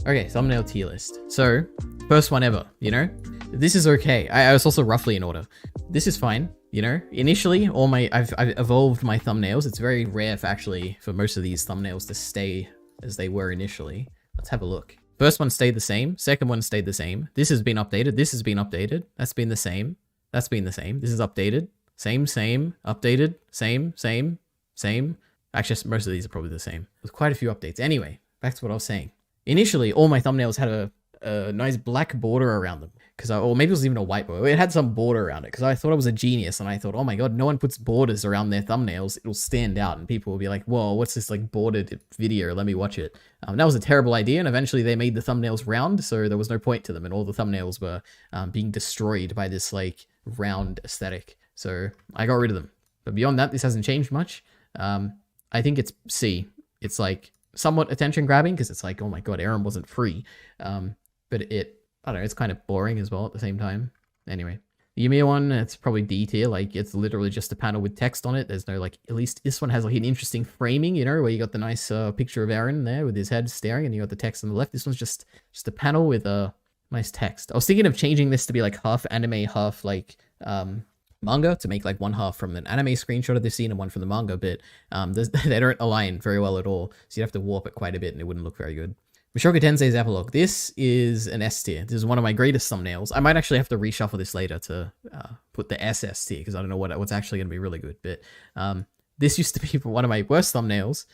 Okay, thumbnail tier list. So, first one ever, you know? This is okay. I was also roughly in order. This is fine, you know? Initially, I've evolved my thumbnails. It's very rare for most of these thumbnails to stay as they were initially. Let's have a look. First one stayed the same. Second one stayed the same. This has been updated. This has been updated. That's been the same. That's been the same. This is updated. Same, updated, same. Actually, most of these are probably the same. With quite a few updates. Anyway, back to what I was saying. Initially, all my thumbnails had a nice black border around them. Or maybe it was even a white border. It had some border around it because I thought I was a genius and I thought, oh my god, no one puts borders around their thumbnails. It'll stand out and people will be like, whoa, what's this like bordered video? Let me watch it. That was a terrible idea, and eventually they made the thumbnails round, so there was no point to them, and all the thumbnails were being destroyed by this like round aesthetic. So I got rid of them. But beyond that, this hasn't changed much. I think it's C. It's like somewhat attention grabbing because it's like, oh my god, Aaron wasn't free. But I don't know, it's kind of boring as well at the same time. Anyway, the Yumiya one, it's probably D tier. Like, it's literally just a panel with text on it. There's no, like, at least this one has like an interesting framing, you know, where you got the nice picture of Aaron there with his head staring, and you got the text on the left. This one's just a panel with a nice text. I was thinking of changing this to be like half anime, half like manga, to make like one half from an anime screenshot of this scene and one from the manga, but they don't align very well at all, so you'd have to warp it quite a bit and it wouldn't look very good. Mushoku Tensei's epilogue. This is an S tier. This is one of my greatest thumbnails. I might actually have to reshuffle this later to put the SS tier because I don't know what's actually going to be really good. But this used to be one of my worst thumbnails,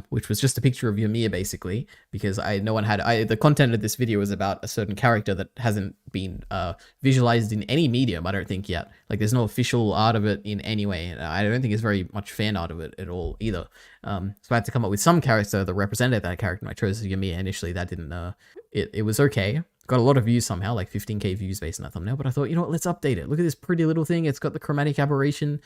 which was just a picture of Yumiya basically, because the content of this video is about a certain character that hasn't been visualized in any medium, I don't think yet. Like, there's no official art of it in any way. And I don't think there's very much fan art of it at all either. So I had to come up with some character that represented that character, and I chose Yumiya initially. That didn't, it was okay. Got a lot of views somehow, like 15k views based on that thumbnail, but I thought, you know what, let's update it. Look at this pretty little thing. It's got the chromatic aberration.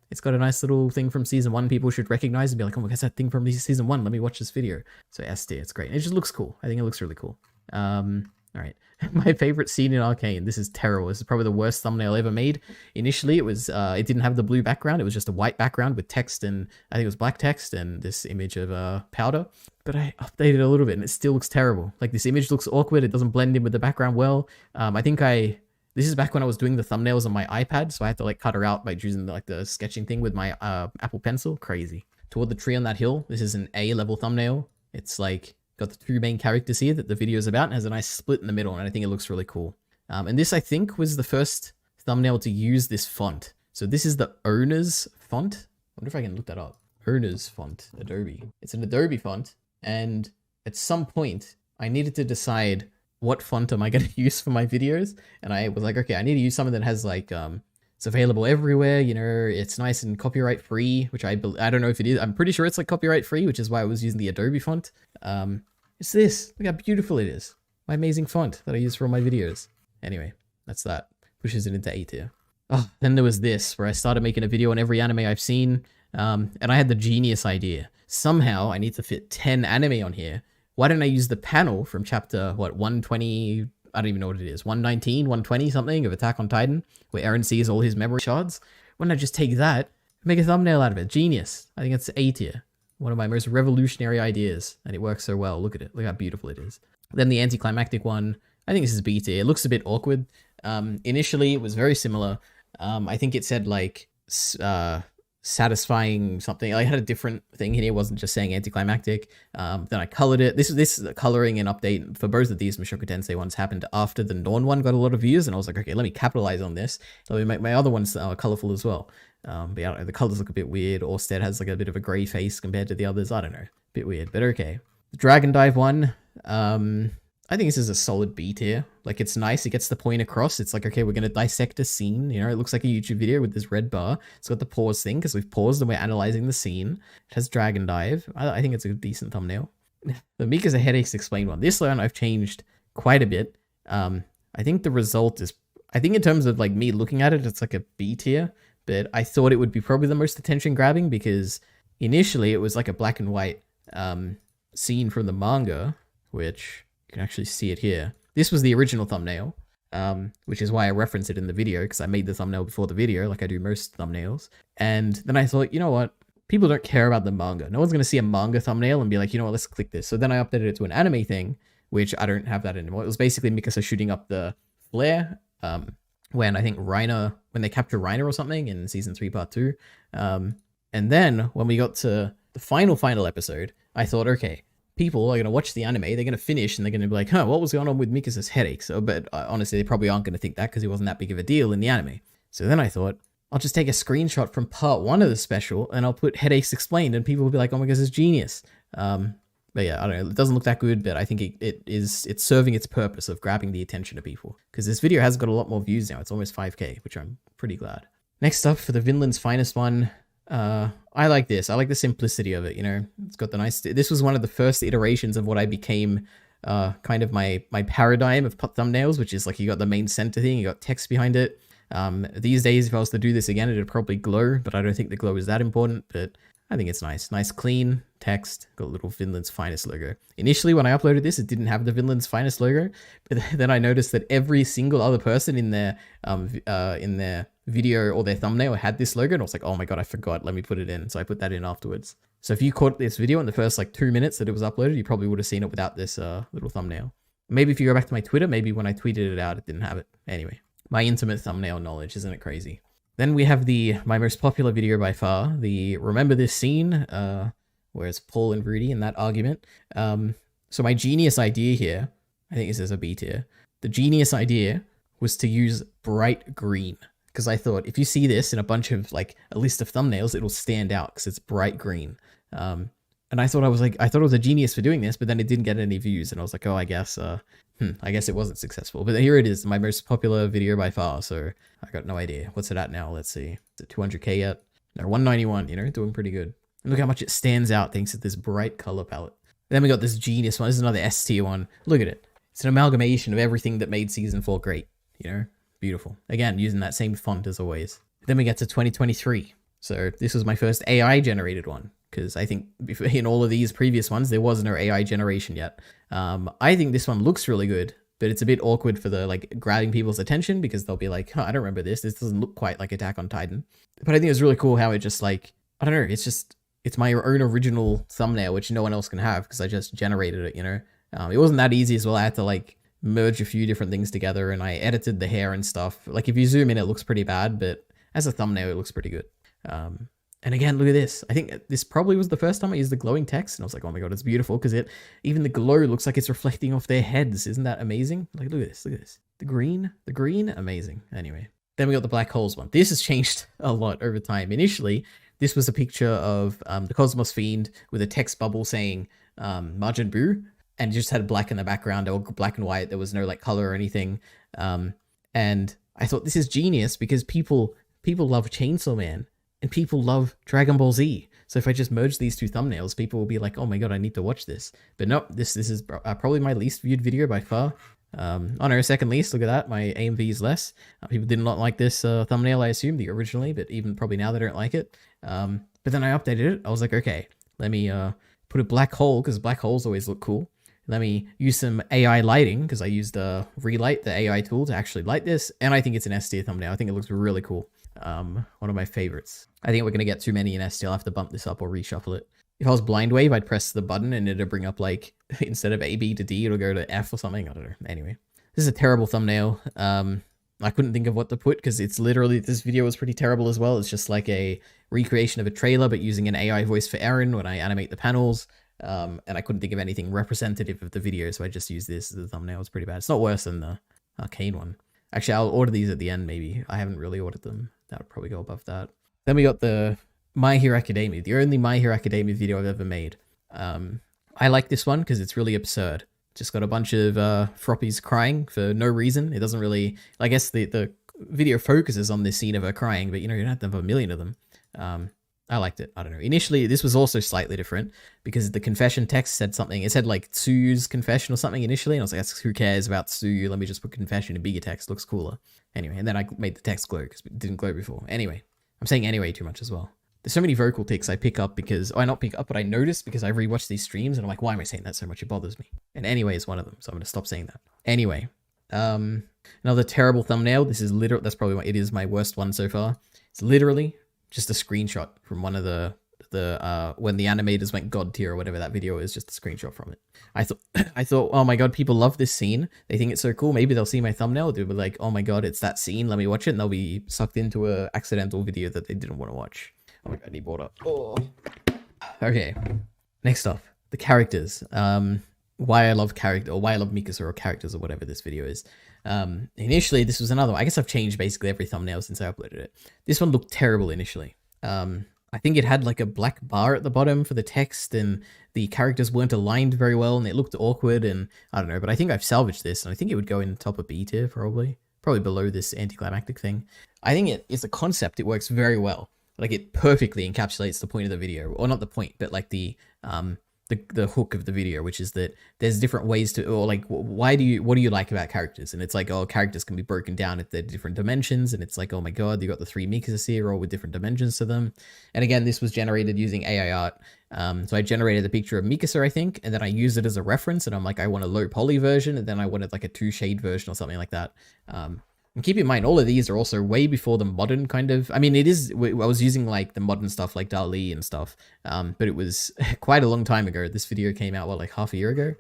It's got a nice little thing from season 1 people should recognize and be like, oh my god, that's that thing from season 1. Let me watch this video. So S tier, it's great. It just looks cool. I think it looks really cool. All right. My favorite scene in Arcane. This is terrible. This is probably the worst thumbnail ever made. Initially, it didn't have the blue background. It was just a white background with text, and I think it was black text and this image of Powder. But I updated a little bit and it still looks terrible. Like, this image looks awkward. It doesn't blend in with the background well. This is back when I was doing the thumbnails on my iPad, so I had to like cut her out by using like the sketching thing with my Apple Pencil. Crazy. Toward the tree on that hill. This is an A level thumbnail. It's like got the 2 main characters here that the video is about, and has a nice split in the middle, and I think it looks really cool. And this, I think, was the first thumbnail to use this font. So this is the owner's font. I wonder if I can look that up. Owner's font, Adobe. It's an Adobe font, and at some point, I needed to decide what font am I going to use for my videos, and I was like, okay, I need to use something that has like, it's available everywhere, you know, it's nice and copyright free, which I don't know if it is. I'm pretty sure it's like copyright free, which is why I was using the Adobe font. It's this. Look how beautiful it is. My amazing font that I use for all my videos. Anyway, that's that. Pushes it into A tier. Oh, then there was this, where I started making a video on every anime I've seen, and I had the genius idea. Somehow, I need to fit 10 anime on here. Why don't I use the panel from chapter, 120... I don't even know what it is, 119, 120 something of Attack on Titan, where Eren sees all his memory shards. Why don't I just take that and make a thumbnail out of it? Genius. I think it's A tier. One of my most revolutionary ideas, and it works so well. Look at it. Look how beautiful it is. Then the anticlimactic one, I think this is B tier. It looks a bit awkward. Initially, it was very similar. I think it said like satisfying something. I had a different thing here. It wasn't just saying anticlimactic. Then I colored it. This is the coloring and update for both of these Mushoku Tensei ones happened after the Dawn one got a lot of views, and I was like, okay, let me capitalize on this. Let me make my other ones colorful as well. But yeah, the colors look a bit weird. Orsted has like a bit of a gray face compared to the others. I don't know, bit weird, but okay. The Dragon Dive one, I think this is a solid B tier. Like, it's nice. It gets the point across. It's like, okay, we're going to dissect a scene. You know, it looks like a YouTube video with this red bar. It's got the pause thing because we've paused and we're analyzing the scene. It has Dragon Dive. I think it's a decent thumbnail. The Mika's Headaches Explained one. This one I've changed quite a bit. I think the result is, I think in terms of like me looking at it, it's like a B tier. But I thought it would be probably the most attention grabbing because initially it was like a black and white scene from the manga, which... you can actually see it here. This was the original thumbnail, which is why I reference it in the video, because I made the thumbnail before the video, like I do most thumbnails. And then I thought, you know what? People don't care about the manga. No one's going to see a manga thumbnail and be like, you know what, let's click this. So then I updated it to an anime thing, which I don't have that anymore. It was basically Mikasa shooting up the flare, when I think when they capture Reiner or something in season 3 part 2. And then when we got to the final episode, I thought, okay, people are going to watch the anime, they're going to finish, and they're going to be like, huh, what was going on with Mikasa's headache? So, but honestly, they probably aren't going to think that because he wasn't that big of a deal in the anime. So then I thought, I'll just take a screenshot from part 1 of the special, and I'll put headaches explained, and people will be like, oh my gosh, it's genius. But yeah, I don't know, it doesn't look that good, but I think it's serving its purpose of grabbing the attention of people. Because this video has got a lot more views now, it's almost 5k, which I'm pretty glad. Next up, for the Vinland's Finest one, I like this. I like the simplicity of it, you know. It's got the nice... This was one of the first iterations of what I became kind of my paradigm of thumbnails, which is like you got the main center thing, you got text behind it. These days, if I was to do this again, it'd probably glow, but I don't think the glow is that important, but I think it's nice. Nice, clean text, got a little Vinland's Finest logo. Initially, when I uploaded this, it didn't have the Vinland's Finest logo, but then I noticed that every single other person in their video or their thumbnail had this logo, and I was like, oh my god, I forgot, let me put it in. So I put that in afterwards. So if you caught this video in the first like 2 minutes that it was uploaded, you probably would have seen it without this little thumbnail. Maybe if you go back to my Twitter, maybe when I tweeted it out, it didn't have it. Anyway, my intimate thumbnail knowledge, isn't it crazy? Then we have my most popular video by far, the Remember This Scene, where it's Paul and Rudy in that argument. So my genius idea here, I think this is a B tier. The genius idea was to use bright green. Because I thought, if you see this in a bunch of, like, a list of thumbnails, it'll stand out because it's bright green. And I thought I was a genius for doing this, but then it didn't get any views. And I was like, oh, I guess it wasn't successful. But here it is, my most popular video by far. So I got no idea. What's it at now? Let's see. Is it 200k yet? No, 191, you know, doing pretty good. And look how much it stands out thanks to this bright color palette. Then we got this genius one. This is another S tier one. Look at it. It's an amalgamation of everything that made season 4 great, you know? Beautiful. Again, using that same font as always. Then we get to 2023. So this was my first AI generated one, because I think in all of these previous ones, there was no AI generation yet. I think this one looks really good, but it's a bit awkward for the like grabbing people's attention because they'll be like, huh, I don't remember this. This doesn't look quite like Attack on Titan. But I think it's really cool how it just like, I don't know, it's my own original thumbnail, which no one else can have because I just generated it, you know? It wasn't that easy as well. I had to like merge a few different things together and I edited the hair and stuff. Like if you zoom in, it looks pretty bad, but as a thumbnail, it looks pretty good. And again, look at this. I think this probably was the first time I used the glowing text and I was like, oh my god, it's beautiful because even the glow looks like it's reflecting off their heads. Isn't that amazing? Like, look at this, look at this. The green, amazing. Anyway, then we got the black holes one. This has changed a lot over time. Initially, this was a picture of the Cosmos Fiend with a text bubble saying Majin Buu, and just had black in the background, or black and white. There was no like color or anything. And I thought this is genius because people love Chainsaw Man and people love Dragon Ball Z. So if I just merge these two thumbnails, people will be like, oh my god, I need to watch this. But nope, this is probably my least viewed video by far. Oh no, second least, look at that, my AMV is less. People did not like this thumbnail, I assume, originally, but even probably now they don't like it. But then I updated it. I was like, okay, let me put a black hole, because black holes always look cool. Let me use some AI lighting, because I used Relight, the AI tool, to actually light this, and I think it's an S tier thumbnail. I think it looks really cool. One of my favorites. I think we're going to get too many in S tier. I'll have to bump this up or reshuffle it. If I was Blind Wave, I'd press the button and it'd bring up, like, instead of A, B to D, it'll go to F or something. I don't know. Anyway, this is a terrible thumbnail. I couldn't think of what to put, because it's literally, this video was pretty terrible as well. It's just like a recreation of a trailer, but using an AI voice for Eren when I animate the panels. And I couldn't think of anything representative of the video, so I just used this as a thumbnail. It's pretty bad. It's not worse than the Arcane one. Actually, I'll order these at the end, maybe. I haven't really ordered them. That would probably go above that. Then we got the My Hero Academia, the only My Hero Academia video I've ever made. I like this one because it's really absurd. Just got a bunch of Froppies crying for no reason. It doesn't really... I guess the video focuses on this scene of her crying, but you know, you don't have to have a million of them. I liked it. I don't know. Initially, this was also slightly different because the confession text said something. It said like Tsu's confession or something initially. And I was like, who cares about Tsu? Let me just put confession in bigger text. Looks cooler. Anyway, and then I made the text glow because it didn't glow before. Anyway, I'm saying anyway too much as well. There's so many vocal tics I pick up because... Oh, I not pick up, but I notice because I rewatch these streams and I'm like, why am I saying that so much? It bothers me. And anyway is one of them. So I'm going to stop saying that. Anyway, another terrible thumbnail. This is literally... That's probably it is my worst one so far. It's literally... just a screenshot from one of the the when the animators went god tier or whatever that video is, just a screenshot from it. I thought, oh my god, people love this scene. They think it's so cool. Maybe they'll see my thumbnail. They'll be like, oh my god, it's that scene. Let me watch it. And they'll be sucked into a accidental video that they didn't want to watch. Oh my god, he brought up. Oh. Okay. Next up, the characters. Why I love Mikasa or characters or whatever this video is. Initially, this was another one. I guess I've changed basically every thumbnail since I uploaded it. This one looked terrible initially. I think it had like a black bar at the bottom for the text, and the characters weren't aligned very well, and it looked awkward, and I don't know, but I think I've salvaged this, and I think it would go in the top of B tier, probably below this anticlimactic thing. I think it's a concept. It works very well. Like, it perfectly encapsulates the point of the video, or not the point, but like the hook of the video, which is that there's different ways to, or like, what do you like about characters? And it's like, oh, characters can be broken down at their different dimensions, and it's like, oh my god, you got the 3 Mikasas here, all with different dimensions to them. And again, this was generated using AI art. So I generated a picture of Mikasa, I think, and then I used it as a reference, and I'm like, I want a low poly version, and then I wanted like a 2 shade version or something like that. And keep in mind, all of these are also way before the modern kind of, I mean, I was using like the modern stuff like DALL-E and stuff, but it was quite a long time ago. This video came out, what, like half a year ago?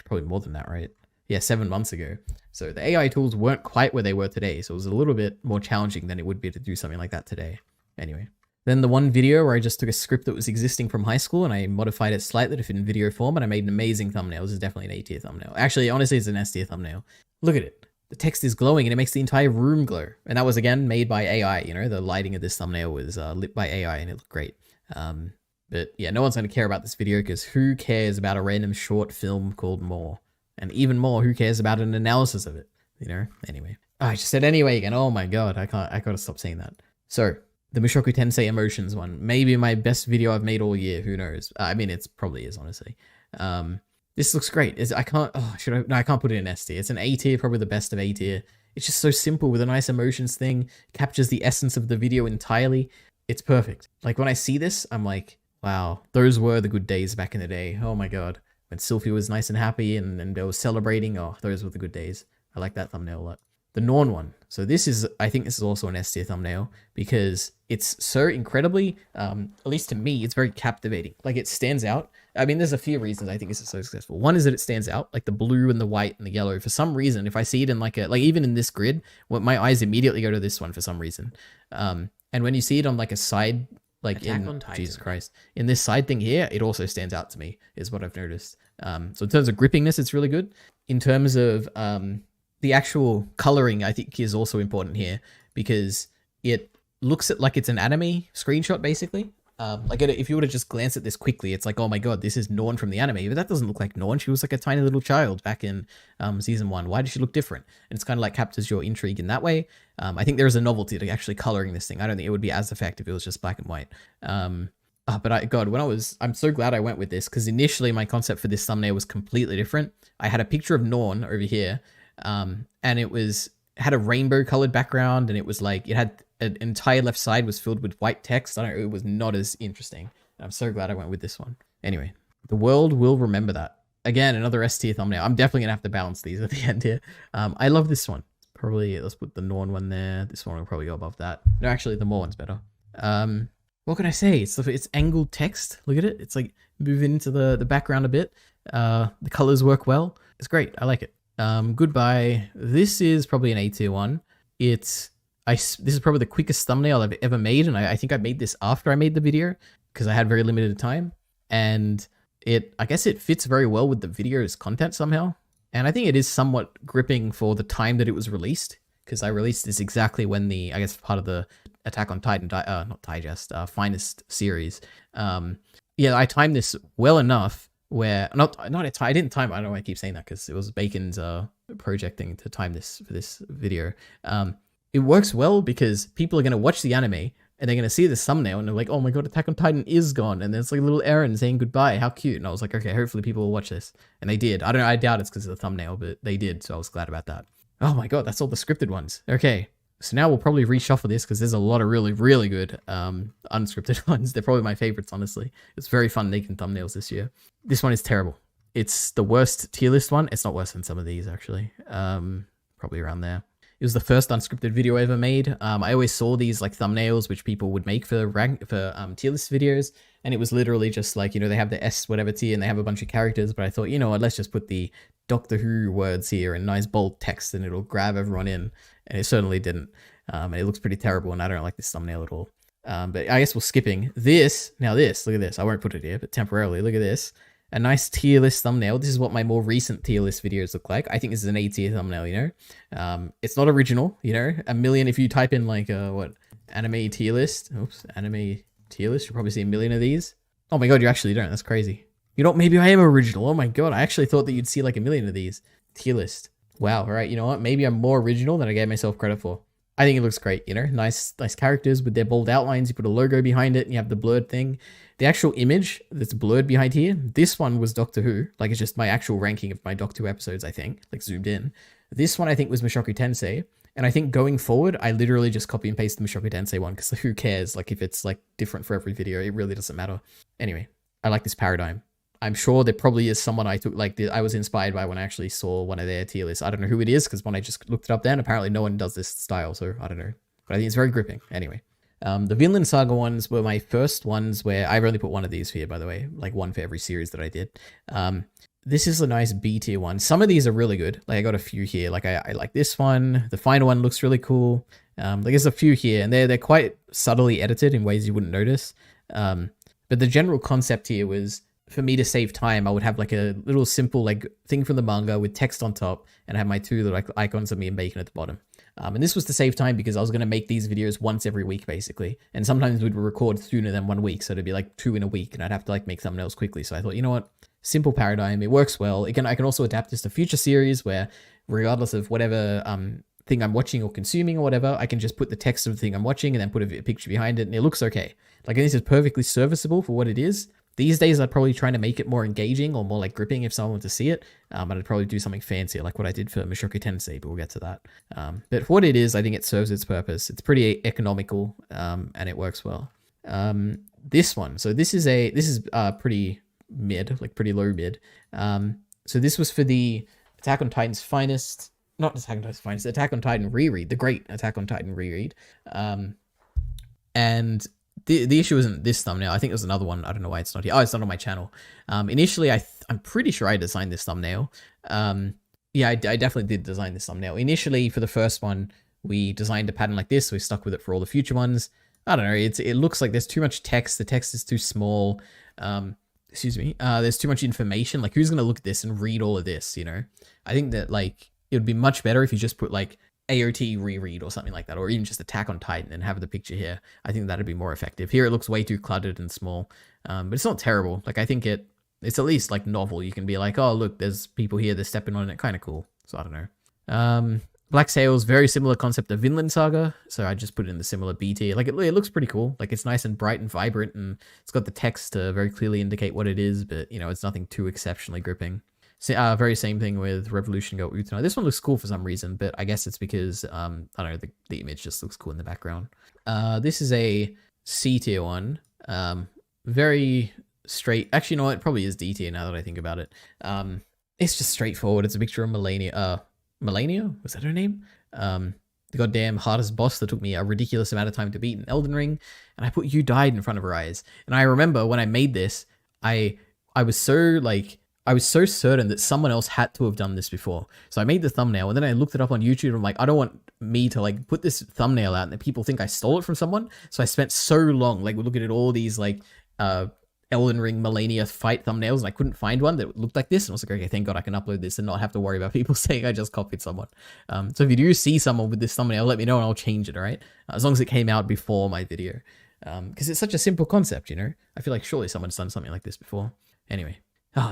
Probably more than that, right? Yeah, 7 months ago. So the AI tools weren't quite where they were today, so it was a little bit more challenging than it would be to do something like that today. Anyway. Then the one video where I just took a script that was existing from high school and I modified it slightly to fit in video form, and I made an amazing thumbnail. This is definitely an A tier thumbnail. Actually, honestly, it's an S tier thumbnail. Look at it. The text is glowing and it makes the entire room glow. And that was, again, made by AI. You know, the lighting of this thumbnail was lit by AI and it looked great. But yeah, no one's going to care about this video because who cares about a random short film called More? And even more, who cares about an analysis of it? You know? Anyway. Oh, I just said anyway again. Oh my god, I gotta stop saying that. So, the Mushoku Tensei Emotions one. Maybe my best video I've made all year. Who knows? I mean, it probably is, honestly. This looks great. I can't put it in S tier. It's an A tier, probably the best of A tier. It's just so simple with a nice emotions thing. Captures the essence of the video entirely. It's perfect. Like, when I see this, I'm like, wow, those were the good days back in the day. Oh my god. When Sylphie was nice and happy and they were celebrating. Oh, those were the good days. I like that thumbnail a lot. The Norn one. So I think this is also an S tier thumbnail because it's so incredibly, at least to me, it's very captivating. Like, it stands out. I mean, there's a few reasons I think this is so successful. One is that it stands out, like the blue and the white and the yellow. For some reason, if I see it in like even in this grid, my eyes immediately go to this one for some reason. And when you see it on like a side, like Jesus Christ, in this side thing here, it also stands out to me, is what I've noticed. So in terms of grippiness, it's really good. In terms of the actual coloring, I think, is also important here because it looks like it's an anime screenshot, basically. Like, if you were to just glance at this quickly, it's like, oh my god, this is Norn from the anime. But that doesn't look like Norn. She was like a tiny little child back in season 1. Why does she look different? And it's kind of like captures your intrigue in that way. I think there's a novelty to actually coloring this thing. I don't think it would be as effective if it was just black and white. But I'm so glad I went with this because initially my concept for this thumbnail was completely different. I had a picture of Norn over here, and it had a rainbow colored background, and it was like, it had an entire left side was filled with white text. It was not as interesting. I'm so glad I went with this one. Anyway, the world will remember that. Again, another S tier thumbnail. I'm definitely gonna have to balance these at the end here. I love this one. Probably, let's put the Norn one there. This one will probably go above that. No, actually, the More one's better. What can I say? It's angled text. Look at it. It's like moving into the background a bit. The colors work well. It's great. I like it. Goodbye. This is probably an A tier one. This is probably the quickest thumbnail I've ever made, and I think I made this after I made the video because I had very limited time, and I guess it fits very well with the video's content somehow, and I think it is somewhat gripping for the time that it was released because I released this exactly when I guess part of the Attack on Titan, not Digest, Finest series. Yeah, I timed this well enough where I didn't time. I don't know why I keep saying that because it was Bacon's project thing to time this for this video. It works well because people are going to watch the anime and they're going to see this thumbnail and they're like, oh my god, Attack on Titan is gone. And there's like a little Eren saying goodbye. How cute. And I was like, okay, hopefully people will watch this. And they did. I doubt it's because of the thumbnail, but they did. So I was glad about that. Oh my god, that's all the scripted ones. Okay. So now we'll probably reshuffle this because there's a lot of really, really good unscripted ones. They're probably my favorites, honestly. It's very fun making thumbnails this year. This one is terrible. It's the worst tier list one. It's not worse than some of these, actually. Probably around there. It was the first unscripted video I ever made. I always saw these like thumbnails which people would make for tier list videos, and it was literally just like, you know, they have the S whatever tier and they have a bunch of characters, but I thought, you know what, let's just put the Doctor Who words here in nice bold text and it'll grab everyone in, and it certainly didn't. And it looks pretty terrible, and I don't like this thumbnail at all. But I guess we're skipping this. Now this, look at this. I won't put it here, but temporarily, look at this. A nice tier list thumbnail. This is what my more recent tier list videos look like. I think this is an A tier thumbnail, you know? It's not original, you know? A million, if you type in like, anime tier list. Oops, anime tier list. You'll probably see a million of these. Oh my god, you actually don't. That's crazy. You know what? Maybe I am original. Oh my god, I actually thought that you'd see like a million of these. Tier list. Wow, alright, you know what? Maybe I'm more original than I gave myself credit for. I think it looks great, you know? Nice characters with their bold outlines. You put a logo behind it and you have the blurred thing. The actual image that's blurred behind here, this one was Doctor Who. Like, it's just my actual ranking of my Doctor Who episodes, I think. Like, zoomed in. This one, I think, was Mushoku Tensei. And I think going forward, I literally just copy and paste the Mushoku Tensei one, because who cares? Like, if it's, like, different for every video, it really doesn't matter. Anyway, I like this paradigm. I'm sure there probably is someone I took, like, I was inspired by when I actually saw one of their tier lists. I don't know who it is, because when I just looked it up then, apparently no one does this style, so I don't know. But I think it's very gripping. Anyway. The Vinland Saga ones were my first ones where I've only put one of these here, by the way, like one for every series that I did. This is a nice B tier one. Some of these are really good. Like I got a few here. Like I like this one. The final one looks really cool. Like there's a few here, and they're quite subtly edited in ways you wouldn't notice. But the general concept here was, for me to save time, I would have like a little simple like thing from the manga with text on top, and have my two little icons of me and bacon at the bottom. And this was to save time because I was going to make these videos once every week, basically. And sometimes we'd record sooner than 1 week. So it'd be like 2 in a week, and I'd have to like make thumbnails quickly. So I thought, you know what? Simple paradigm. It works well. I can also adapt this to future series where, regardless of whatever thing I'm watching or consuming or whatever, I can just put the text of the thing I'm watching and then put a picture behind it, and it looks okay. Like, and this is perfectly serviceable for what it is. These days, I'd probably try to make it more engaging or more like gripping if someone wanted to see it. And I'd probably do something fancier, like what I did for Mushoku Tensei, but we'll get to that. But for what it is, I think it serves its purpose. It's pretty economical, and it works well. This one, so this is pretty mid, like pretty low mid. So this was for the Attack on Titan's finest, not Attack on Titan's finest, Attack on Titan reread, the great Attack on Titan reread. And the issue isn't this thumbnail. I think there's another one. I don't know why it's not here. Oh, it's not on my channel. Initially, I'm pretty sure I designed this thumbnail. Yeah, I definitely did design this thumbnail. Initially, for the first one, we designed a pattern like this. So we stuck with it for all the future ones. I don't know. It looks like there's too much text. The text is too small. Excuse me. There's too much information. Like, who's going to look at this and read all of this, you know? I think that, like, it would be much better if you just put, like, AOT reread or something like that, or even just Attack on Titan and have the picture here. I think that'd be more effective. Here it looks way too cluttered and small, but it's not terrible. Like, I think it's at least like novel. You can be like, oh look, there's people here, they're stepping on it, kind of cool. So I don't know. Black Sails, very similar concept of Vinland Saga, so I just put it in the similar B tier. Like it looks pretty cool. Like it's nice and bright and vibrant, and it's got the text to very clearly indicate what it is, but you know, it's nothing too exceptionally gripping. So, very same thing with Revolution Girl Utena. This one looks cool for some reason, but I guess it's because, I don't know, the image just looks cool in the background. This is a C tier one. Very straight. Actually, you know what? It probably is D tier now that I think about it. It's just straightforward. It's a picture of Melania. Melania? Was that her name? The goddamn hardest boss that took me a ridiculous amount of time to beat in Elden Ring. And I put "You died" in front of her eyes. And I remember when I made this, I was so, like, I was so certain that someone else had to have done this before. So I made the thumbnail, and then I looked it up on YouTube, and I'm like, I don't want me to like put this thumbnail out and that people think I stole it from someone. So I spent so long like looking at all these like Elden Ring Melania fight thumbnails, and I couldn't find one that looked like this. And I was like, okay, thank God I can upload this and not have to worry about people saying I just copied someone. So if you do see someone with this thumbnail, let me know and I'll change it, all right? As long as it came out before my video. Because it's such a simple concept, you know? I feel like surely someone's done something like this before. Anyway.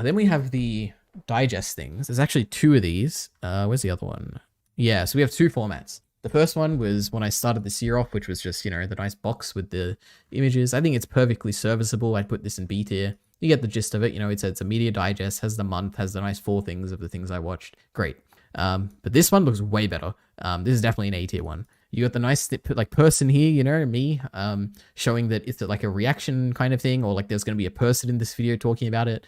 Then we have the digest things. There's actually 2 of these. Where's the other one? Yeah, so we have 2 formats. The first one was when I started this year off, which was just, you know, the nice box with the images. I think it's perfectly serviceable. I'd put this in B tier. You get the gist of it. You know, it's a media digest, has the month, has the nice 4 things of the things I watched. Great. But this one looks way better. This is definitely an A tier one. You got the nice like person here, you know, me, showing that it's like a reaction kind of thing, or like there's going to be a person in this video talking about it.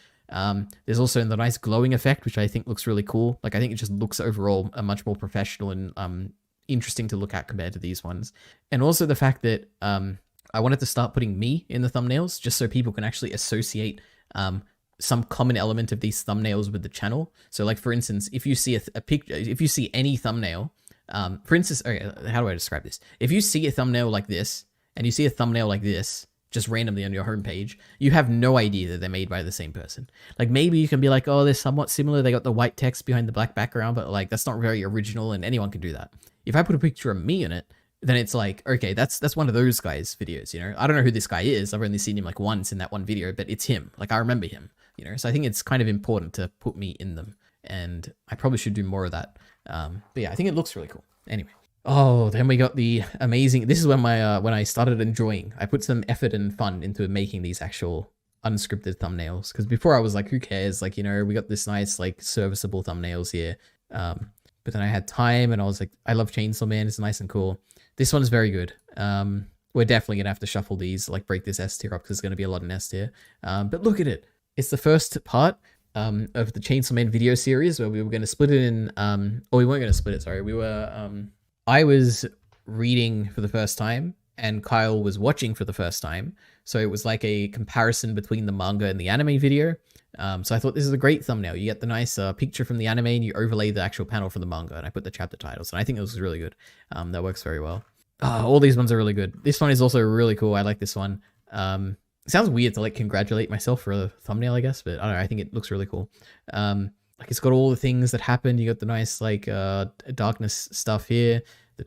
There's also the nice glowing effect, which I think looks really cool. Like, I think it just looks overall a much more professional and, interesting to look at compared to these ones. And also the fact that I wanted to start putting me in the thumbnails just so people can actually associate some common element of these thumbnails with the channel. So like, for instance, if you see a picture, if you see any thumbnail, for instance, okay, how do I describe this? If you see a thumbnail like this and you see a thumbnail like this, just randomly on your homepage, you have no idea that they're made by the same person. Like, maybe you can be like, oh, they're somewhat similar. They got the white text behind the black background, but like, that's not very original and anyone can do that. If I put a picture of me in it, then it's like, okay, that's one of those guys' videos, you know? I don't know who this guy is. I've only seen him like once in that one video, but it's him. Like, I remember him, you know? So I think it's kind of important to put me in them, and I probably should do more of that. But yeah, I think it looks really cool. Anyway. Oh, then we got the amazing, this is when when I started enjoying, I put some effort and fun into making these actual unscripted thumbnails. Because before I was like, who cares? Like, you know, we got this nice, like, serviceable thumbnails here. But then I had time and I was like, I love Chainsaw Man. It's nice and cool. This one's very good. We're definitely going to have to shuffle these, like break this S tier up because there's going to be a lot in S tier. But look at it. It's the first part of the Chainsaw Man video series where we were going to split it in, or we weren't going to split it, sorry. We were, I was reading for the first time and Kyle was watching for the first time. So it was like a comparison between the manga and the anime video. So I thought this is a great thumbnail. You get the nice picture from the anime and you overlay the actual panel from the manga, and I put the chapter titles, and I think it was really good. That works very well. All these ones are really good. This one is also really cool. I like this one. It sounds weird to like congratulate myself for a thumbnail, I guess, but I don't know. I think it looks really cool. Like, it's got all the things that happened. You got the nice like darkness stuff here. The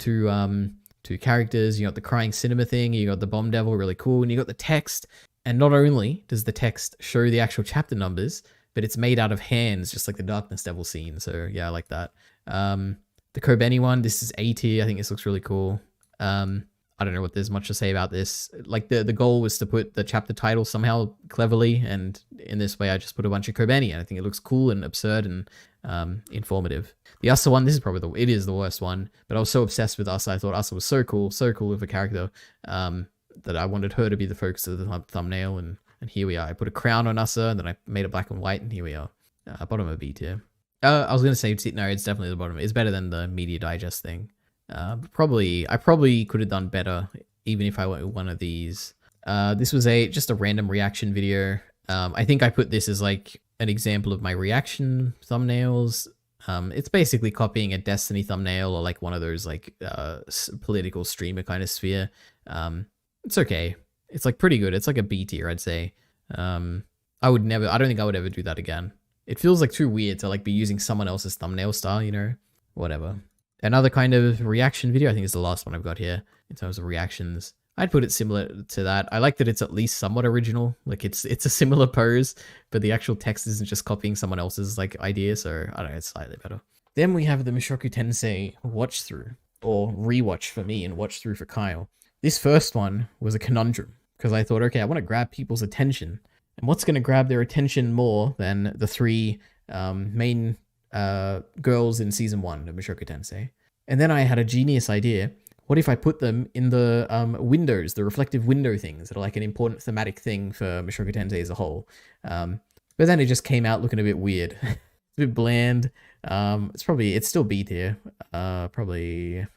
two characters. You got the crying cinema thing. You got the bomb devil, really cool, and you got the text. And not only does the text show the actual chapter numbers, but it's made out of hands, just like the Darkness Devil scene. So yeah, I like that. The Kobeni one, this is A tier. I think this looks really cool. I don't know what there's much to say about this. Like, the goal was to put the chapter title somehow cleverly, and in this way I just put a bunch of Kobeni, and I think it looks cool and absurd and informative. The Asa one, this is probably it is the worst one, but I was so obsessed with Asa. I thought Asa was so cool of a character. That I wanted her to be the focus of the thumbnail, and here we are. I put a crown on Asa, and then I made it black and white, and here we are. Bottom of B tier. I was going to say, no, it's definitely the bottom. It's better than the Media Digest thing. I probably could have done better, even if I went with one of these. This was just a random reaction video. I think I put this as like an example of my reaction thumbnails. It's basically copying a Destiny thumbnail or like one of those like political streamer kind of sphere. It's okay. It's like pretty good. It's like a B tier, I'd say. I don't think I would ever do that again. It feels like too weird to like be using someone else's thumbnail style, you know? Whatever. Another kind of reaction video, I think is the last one I've got here in terms of reactions. I'd put it similar to that. I like that it's at least somewhat original. Like, it's a similar pose, but the actual text isn't just copying someone else's like idea, so I don't know, it's slightly better. Then we have the Mushoku Tensei watch through, or rewatch for me and watch through for Kyle. This first one was a conundrum, because I thought, okay, I want to grab people's attention. And what's going to grab their attention more than the three main girls in season 1 of Mushoku Tensei? And then I had a genius idea. What if I put them in the windows, the reflective window things that are like an important thematic thing for Mushoku Tensei as a whole? But then it just came out looking a bit weird. It's a bit bland. It's still B tier. Probably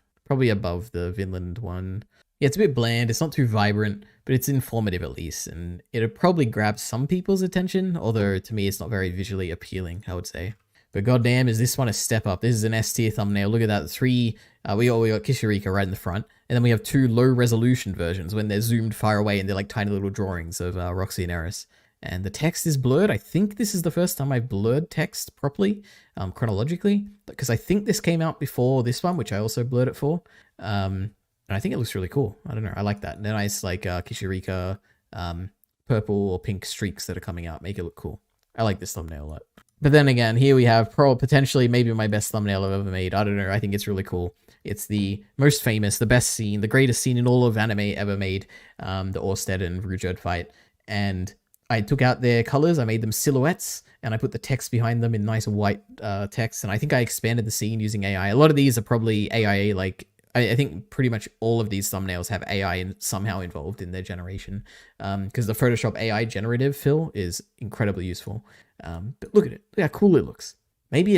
above the Vinland one. Yeah, it's a bit bland. It's not too vibrant, but it's informative at least, and it'll probably grab some people's attention, although to me it's not very visually appealing, I would say. But goddamn, is this one a step up? This is an S tier thumbnail. Look at that. We got Kishirika right in the front, and then we have 2 low resolution versions when they're zoomed far away and they're like tiny little drawings of Roxy and Eris. And the text is blurred. I think this is the first time I've blurred text properly, chronologically, because I think this came out before this one, which I also blurred it for. And I think it looks really cool. I don't know. I like that. And then nice like Kishirika, purple or pink streaks that are coming out. Make it look cool. I like this thumbnail a lot. But then again, here we have potentially maybe my best thumbnail I've ever made. I don't know. I think it's really cool. It's the most famous, the best scene, the greatest scene in all of anime ever made. The Orsted and Rujerd fight. And I took out their colors. I made them silhouettes. And I put the text behind them in nice white text. And I think I expanded the scene using AI. A lot of these are probably AI like... I think pretty much all of these thumbnails have AI somehow involved in their generation, because the Photoshop AI generative fill is incredibly useful. But look at it. Look how cool it looks. maybe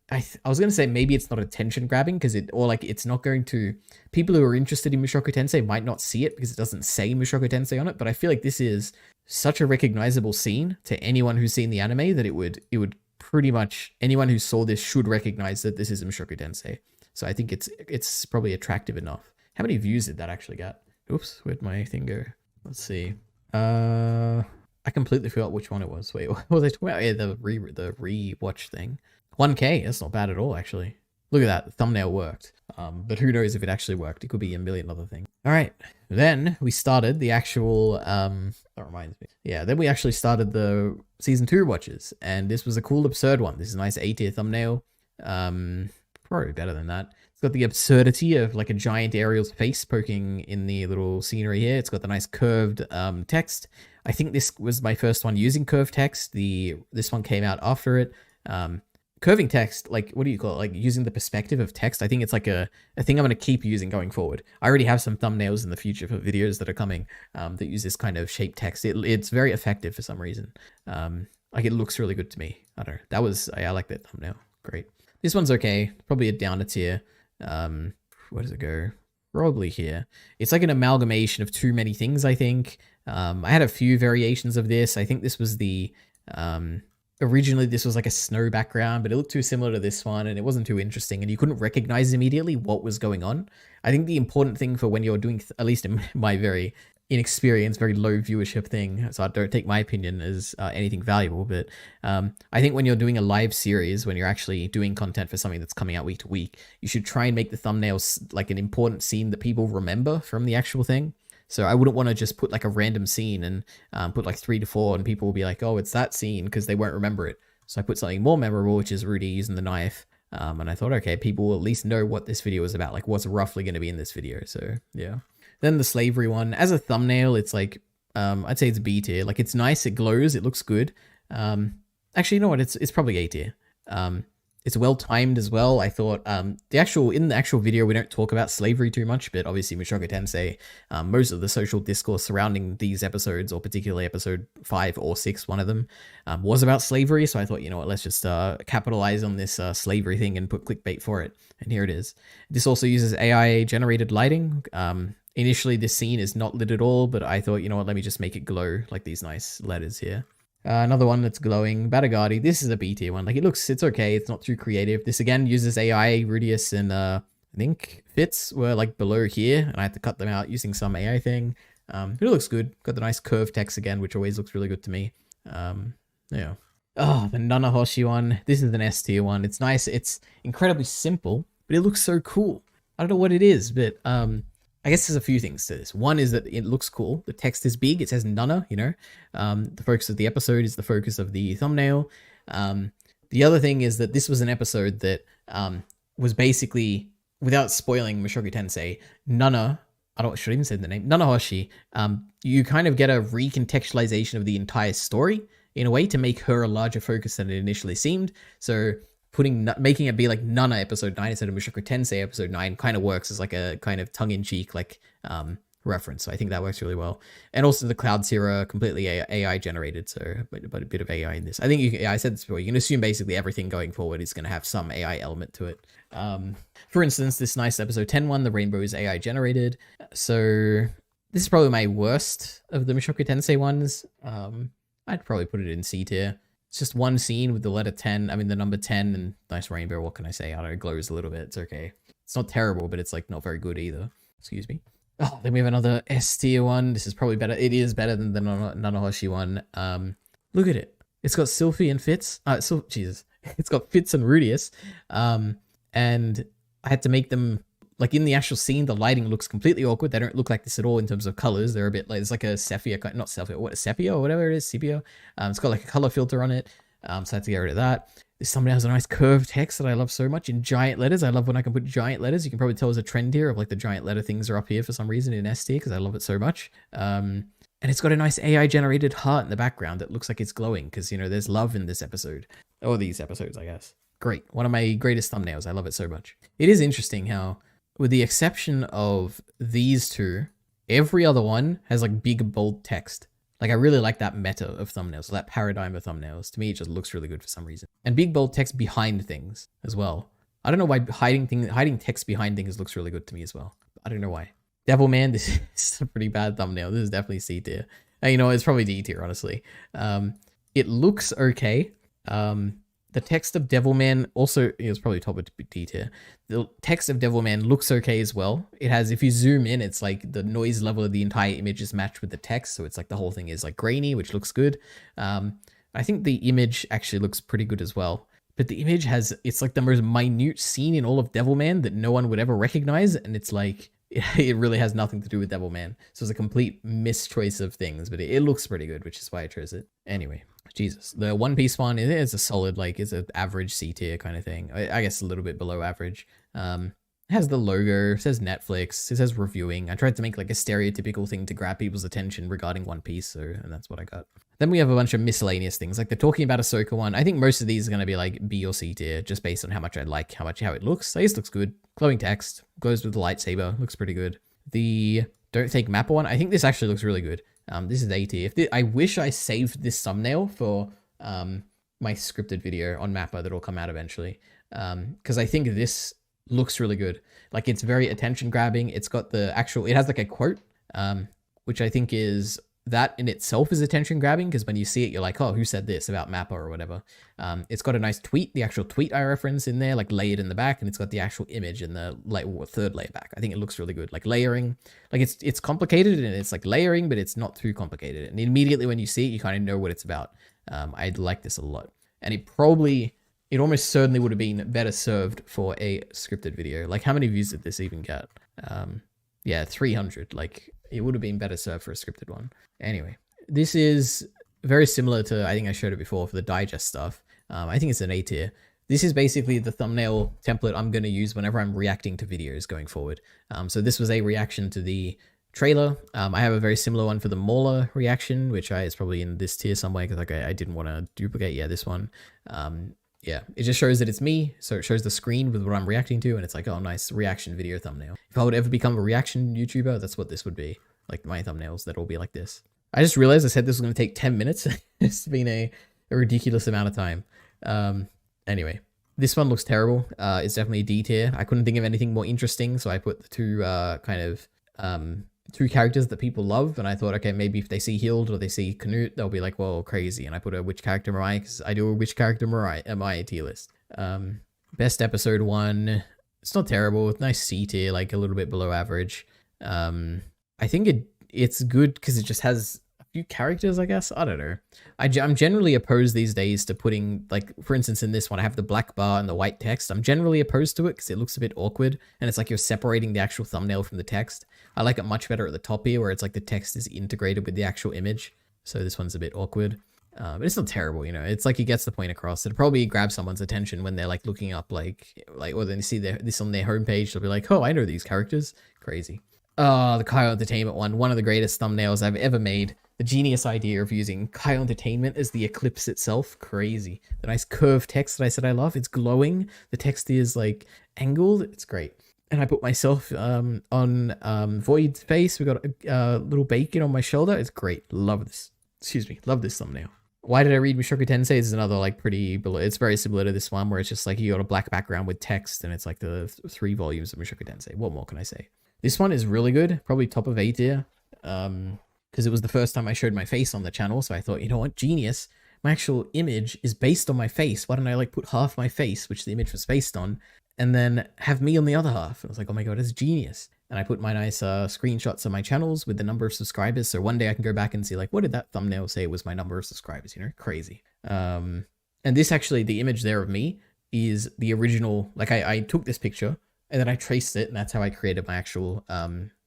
I was gonna say maybe it's not attention grabbing because it's not going to, people who are interested in Mushoku Tensei might not see it because it doesn't say Mushoku Tensei on it. But I feel like this is such a recognizable scene to anyone who's seen the anime that it would pretty much, anyone who saw this should recognize that this is Mushoku Tensei. So I think it's probably attractive enough. How many views did that actually get? Oops, where'd my thing go? Let's see. I completely forgot which one it was. Wait, what was I talking about? Yeah, the rewatch thing. 1K, that's not bad at all, actually. Look at that, the thumbnail worked. But who knows if it actually worked? It could be a million other things. All right, then we started the actual, that reminds me. Yeah, then we actually started the season 2 watches, and this was a cool, absurd one. This is a nice A-tier thumbnail. Probably better than that. It's got the absurdity of like a giant Ariel's face poking in the little scenery here. It's got the nice curved text. I think this was my first one using curved text. This one came out after it. Curving text, like, what do you call it? Like using the perspective of text. I think it's like a thing I'm going to keep using going forward. I already have some thumbnails in the future for videos that are coming that use this kind of shaped text. It's very effective for some reason. Like it looks really good to me. I don't know. I like that thumbnail. Great. This one's okay. Probably a downer tier. Where does it go? Probably here. It's like an amalgamation of too many things, I think. I had a few variations of this. I think this was the... originally, this was like a snow background, but it looked too similar to this one, and it wasn't too interesting, and you couldn't recognize immediately what was going on. I think the important thing for when you're doing, at least in my very inexperienced, very low viewership thing, so I don't take my opinion as anything valuable, but I think when you're doing a live series, when you're actually doing content for something that's coming out week to week, you should try and make the thumbnails like an important scene that people remember from the actual thing. So I wouldn't want to just put like a random scene and put like 3 to 4 and people will be like, oh, it's that scene, because they won't remember it. So I put something more memorable, which is Rudy using the knife. And I thought, okay, people will at least know what this video is about, like what's roughly going to be in this video. So yeah. Then the slavery one, as a thumbnail, it's like, I'd say it's B tier. Like it's nice, it glows, it looks good. Actually, you know what? It's probably A tier. It's well timed as well. I thought in the actual video we don't talk about slavery too much, but obviously Mushoku Tensei, most of the social discourse surrounding these episodes, or particularly episode 5 or 6, one of them, was about slavery. So I thought, you know what, let's just capitalize on this slavery thing and put clickbait for it. And here it is. This also uses AI generated lighting. Initially this scene is not lit at all, but I thought, you know what, let me just make it glow like these nice letters here. Another one that's glowing, Batagati. This is a B tier one. Like it's okay. It's not too creative. This again uses AI. Rudius and I think Fitz were like below here, and I had to cut them out using some AI thing. But it looks good. Got the nice curved text again, which always looks really good to me. Yeah. Oh, the Nanahoshi one. This is an S tier one. It's nice. It's incredibly simple, but it looks so cool. I don't know what it is, but I guess there's a few things to this. One is that it looks cool. The text is big. It says Nana, you know. The focus of the episode is the focus of the thumbnail. The other thing is that this was an episode that was basically, without spoiling Mushoku Tensei, Nana, should I even say the name? Nanahoshi, you kind of get a recontextualization of the entire story in a way to make her a larger focus than it initially seemed. So making it be like Nana episode 9 instead of Mushoku Tensei episode 9 kind of works as like a kind of tongue-in-cheek like reference. So I think that works really well. And also the clouds here are completely AI generated, so but a bit of AI in this. I think I said this before, you can assume basically everything going forward is going to have some AI element to it. For instance, this nice episode 10 one, the rainbow is AI generated. So this is probably my worst of the Mushoku Tensei ones. I'd probably put it in C tier. It's just one scene with the letter 10, the number 10, and nice rainbow. What can I say? I don't know, it glows a little bit. It's okay. It's not terrible, but it's like not very good either. Excuse me. Oh, then we have another S tier one. This is probably better. It is better than the Nanahoshi one. Look at it. It's got Sylphie and Fitz. Jesus. It's got Fitz and Rudius. And I had to make them, like in the actual scene, the lighting looks completely awkward. They don't look like this at all in terms of colors. They're a bit like, it's like a sepia, not sepia, sepia or whatever it is, sepia. It's got like a color filter on it. So I had to get rid of that. This thumbnail has a nice curved text that I love so much in giant letters. I love when I can put giant letters. You can probably tell there's a trend here of like the giant letter things are up here for some reason in S tier because I love it so much. And it's got a nice AI generated heart in the background that looks like it's glowing because, you know, there's love in this episode. Or these episodes, I guess. Great. One of my greatest thumbnails. I love it so much. It is interesting how, with the exception of these two, every other one has like big bold text. Like I really like that meta of thumbnails, that paradigm of thumbnails. To me, it just looks really good for some reason. And big bold text behind things as well. I don't know why hiding text behind things looks really good to me as well. I don't know why. Devilman, this is a pretty bad thumbnail. This is definitely C tier. You know, it's probably D tier, honestly. It looks okay. The text of Devilman also, it was probably top of D tier. The text of Devilman looks okay as well. It has, if you zoom in, it's like the noise level of the entire image is matched with the text. So it's like the whole thing is like grainy, which looks good. I think the image actually looks pretty good as well. But the image has, it's like the most minute scene in all of Devilman that no one would ever recognize. And it's like, it really has nothing to do with Devilman. So it's a complete mischoice of things, but it looks pretty good, which is why I chose it. Anyway, Jesus. The One Piece one is a solid, like, it's an average C tier kind of thing. I guess a little bit below average. It has the logo, it says Netflix, it says reviewing. I tried to make like a stereotypical thing to grab people's attention regarding One Piece, and that's what I got. Then we have a bunch of miscellaneous things, like the talking about Ahsoka one. I think most of these are going to be like B or C tier, just based on how much I like, how it looks. I guess it looks good. Glowing text, goes with the lightsaber, looks pretty good. The Don't Take Mappa one, I think this actually looks really good. This is A tier. I wish I saved this thumbnail for my scripted video on Mappa that'll come out eventually, because I think this looks really good. Like, it's very attention grabbing. It's got the actual, it has like a quote, which I think is, that in itself is attention grabbing, because when you see it, you're like, oh, who said this about Mappa or whatever. It's got a nice tweet, the actual tweet I reference in there, like layered in the back, and it's got the actual image in the like third layer back. I think it looks really good, like layering. Like it's complicated and it's like layering, but it's not too complicated. And immediately when you see it, you kind of know what it's about. I like this a lot, and it almost certainly would have been better served for a scripted video. Like, how many views did this even get? Yeah, 300. Like, it would have been better served for a scripted one. Anyway, this is very similar to, I think I showed it before for the digest stuff. I think it's an A tier. This is basically the thumbnail template I'm going to use whenever I'm reacting to videos going forward. So this was a reaction to the trailer. I have a very similar one for the Mauler reaction, which is probably in this tier somewhere, because like I didn't want to duplicate. Yeah, this one. Yeah, it just shows that it's me. So it shows the screen with what I'm reacting to, and it's like, oh, nice reaction video thumbnail. If I would ever become a reaction YouTuber, that's what this would be. Like my thumbnails, that'll be like this. I just realized I said this was going to take 10 minutes. It's been a ridiculous amount of time. Anyway, this one looks terrible. It's definitely a D tier. I couldn't think of anything more interesting, so I put the two characters that people love, and I thought, okay, maybe if they see Hild or they see Canute, they'll be like, well, crazy. And I put a which character am I, because I do a which character am I tier list. Best episode one, it's not terrible. Nice C tier, like a little bit below average. I think it's good because it just has a few characters, I guess. I don't know. I'm generally opposed these days to putting, like, for instance, in this one, I have the black bar and the white text. I'm generally opposed to it because it looks a bit awkward, and it's like you're separating the actual thumbnail from the text. I like it much better at the top here, where it's like the text is integrated with the actual image. So this one's a bit awkward. But it's not terrible, you know. It's like it gets the point across. It'll probably grab someone's attention when they're like looking up like or then you see this on their homepage. They'll be like, oh, I know these characters. Crazy. The Kyle Entertainment one of the greatest thumbnails I've ever made. The genius idea of using Kyle Entertainment as the eclipse itself. Crazy. The nice curved text that I said I love. It's glowing. The text is like angled. It's great. And I put myself on Void's face. We got a little bacon on my shoulder. It's great. Love this. Excuse me. Love this thumbnail. Why did I read Mushoku Tensei? This is another like pretty, it's very similar to this one, where it's just like you got a black background with text, and it's like the 3 volumes of Mushoku Tensei. What more can I say? This one is really good, probably top of A tier, because it was the first time I showed my face on the channel, so I thought, you know what, genius. My actual image is based on my face. Why don't I like put half my face, which the image was based on, and then have me on the other half? I was like, oh my god, that's genius. And I put my nice screenshots of my channels with the number of subscribers, so one day I can go back and see, like, what did that thumbnail say was my number of subscribers, you know? Crazy. And this actually, the image there of me is the original, like I took this picture, and then I traced it, and that's how I created my actual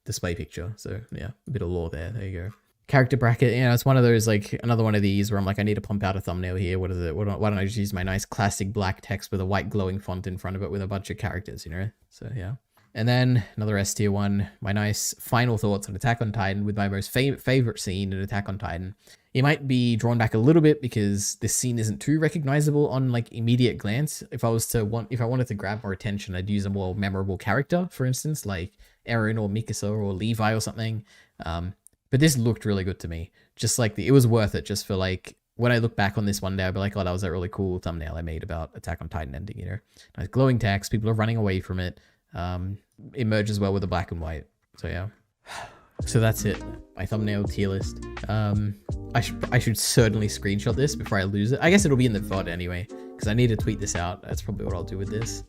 display picture. So yeah, a bit of lore there. There you go. Character bracket, you know, it's one of those, like, another one of these where I'm like, I need to pump out a thumbnail here. What is it? Why don't I just use my nice classic black text with a white glowing font in front of it with a bunch of characters, you know? So yeah. And then another S tier one, my nice final thoughts on Attack on Titan with my most favorite scene in Attack on Titan. It might be drawn back a little bit because this scene isn't too recognizable on like immediate glance. If I wanted to grab more attention, I'd use a more memorable character, for instance, like Eren or Mikasa or Levi or something. But But this looked really good to me. Just like it was worth it just for like, when I look back on this one day, I'll be like, oh, that was a really cool thumbnail I made about Attack on Titan ending, you know? Nice glowing text, people are running away from it. It merges well with the black and white. So yeah. So that's it. My thumbnail tier list. I should certainly screenshot this before I lose it. I guess it'll be in the VOD anyway, because I need to tweet this out. That's probably what I'll do with this.